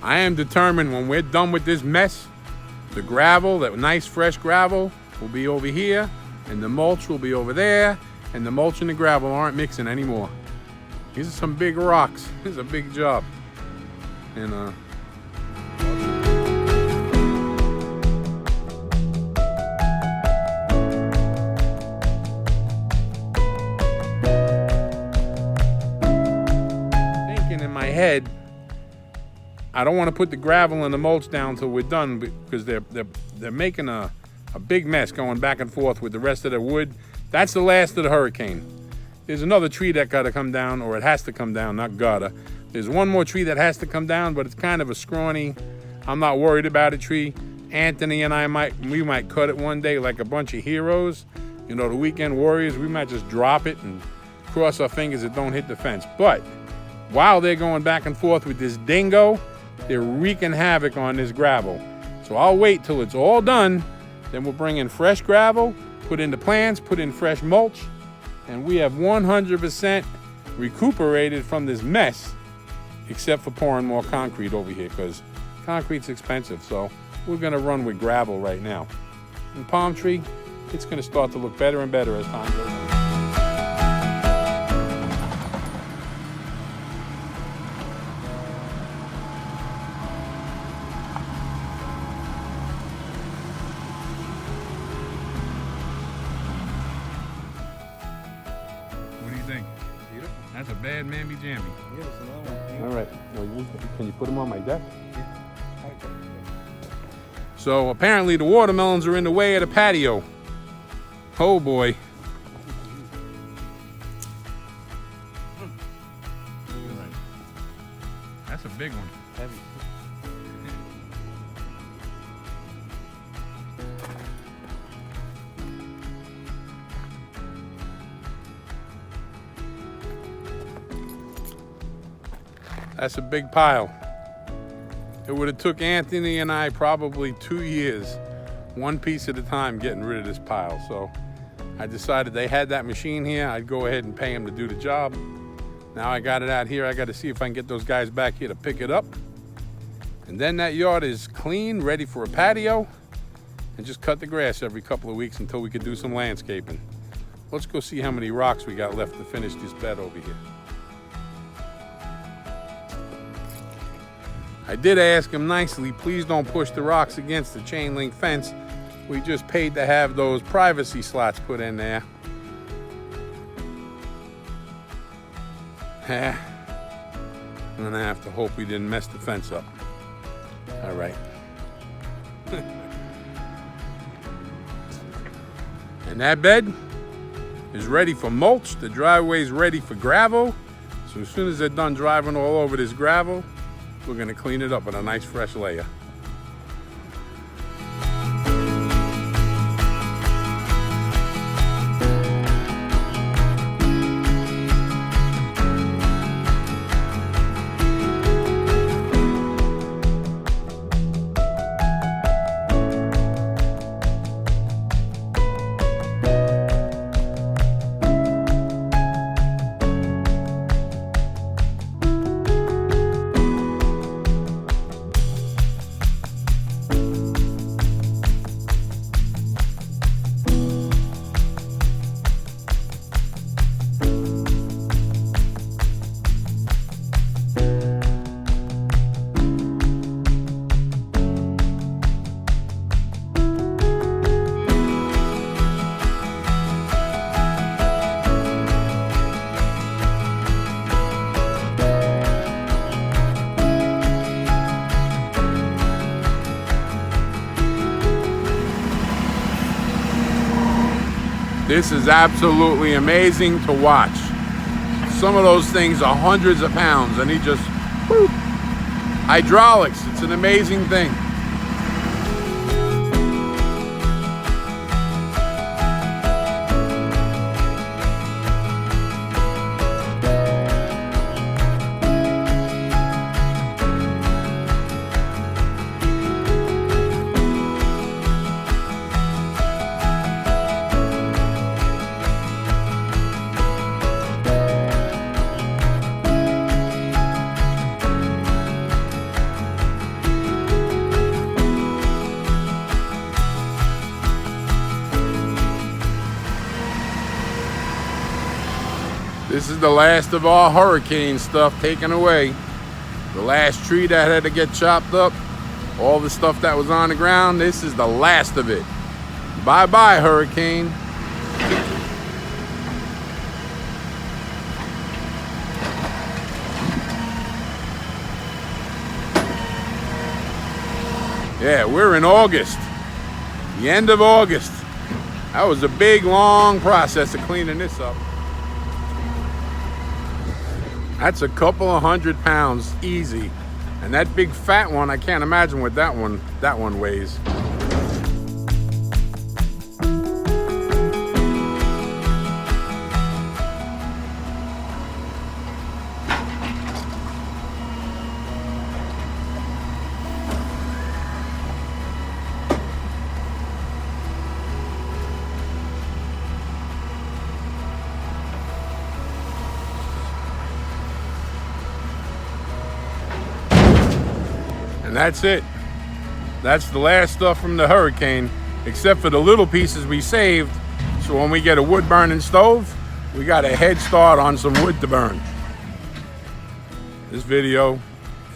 I am determined when we're done with this mess, the gravel, that nice fresh gravel, will be over here, and the mulch will be over there, and the mulch and the gravel aren't mixing anymore. These are some big rocks. This is a big job. And thinking in my head, I don't want to put the gravel and the mulch down until we're done, because they're making a big mess going back and forth with the rest of the wood. That's the last of the hurricane. There's another tree that gotta come down, or it has to come down, not gotta. There's one more tree that has to come down, but it's kind of a scrawny, I'm not worried about a tree. Anthony and I might cut it one day like a bunch of heroes. You know, the weekend warriors, we might just drop it and cross our fingers it don't hit the fence. But while they're going back and forth with this dingo, they're wreaking havoc on this gravel. So I'll wait till it's all done, then we'll bring in fresh gravel, put in the plants, put in fresh mulch, and we have 100% recuperated from this mess, except for pouring more concrete over here, because concrete's expensive. So we're gonna run with gravel right now. And palm tree, it's gonna start to look better and better as time goes on. That's a bad mamby-jammy. Yeah, it's another one. All right. Can you put them on my deck? Yeah. So apparently the watermelons are in the way of the patio. Oh boy. That's a big one. Heavy. That's a big pile. It would have took Anthony and I probably 2 years, one piece at a time, getting rid of this pile. So I decided they had that machine here. I'd go ahead and pay him to do the job. Now I got it out here. I got to see if I can get those guys back here to pick it up. And then that yard is clean, ready for a patio, and just cut the grass every couple of weeks until we could do some landscaping. Let's go see how many rocks we got left to finish this bed over here. I did ask him nicely, please don't push the rocks against the chain link fence. We just paid to have those privacy slots put in there. I'm gonna have to hope we didn't mess the fence up. All right. And that bed is ready for mulch. The driveway's ready for gravel. So as soon as they're done driving all over this gravel, we're gonna clean it up with a nice fresh layer. This is absolutely amazing to watch. Some of those things are hundreds of pounds and he just, whoo, hydraulics, it's an amazing thing. This is the last of our hurricane stuff taken away. The last tree that had to get chopped up, all the stuff that was on the ground, this is the last of it. Bye-bye, hurricane. Yeah, we're in August, the end of August. That was a big, long process of cleaning this up. That's a couple of 100 pounds, easy. And that big fat one, I can't imagine what that one weighs. And that's it. That's the last stuff from the hurricane, except for the little pieces we saved. So when we get a wood burning stove, we got a head start on some wood to burn. This video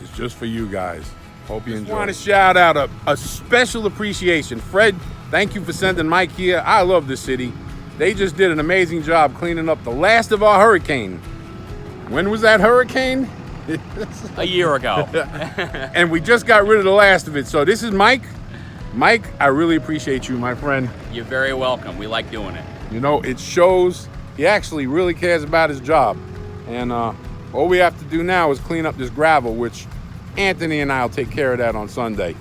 is just for you guys. Hope you enjoy. I want to shout out a special appreciation. Fred, thank you for sending Mike here. I love this city. They just did an amazing job cleaning up the last of our hurricane. When was that hurricane? A year ago. And we just got rid of the last of it. So this is Mike. Mike, I really appreciate you, my friend. You're very welcome. We like doing it. You know, it shows he actually really cares about his job. And all we have to do now is clean up this gravel, which Anthony and I will take care of that on Sunday.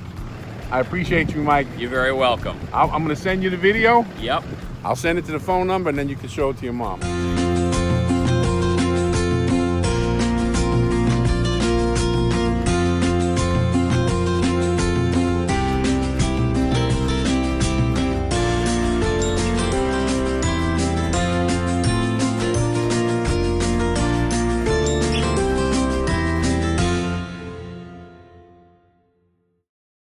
I appreciate you, Mike. You're very welcome. I'm going to send you the video. Yep. I'll send it to the phone number, and then you can show it to your mom.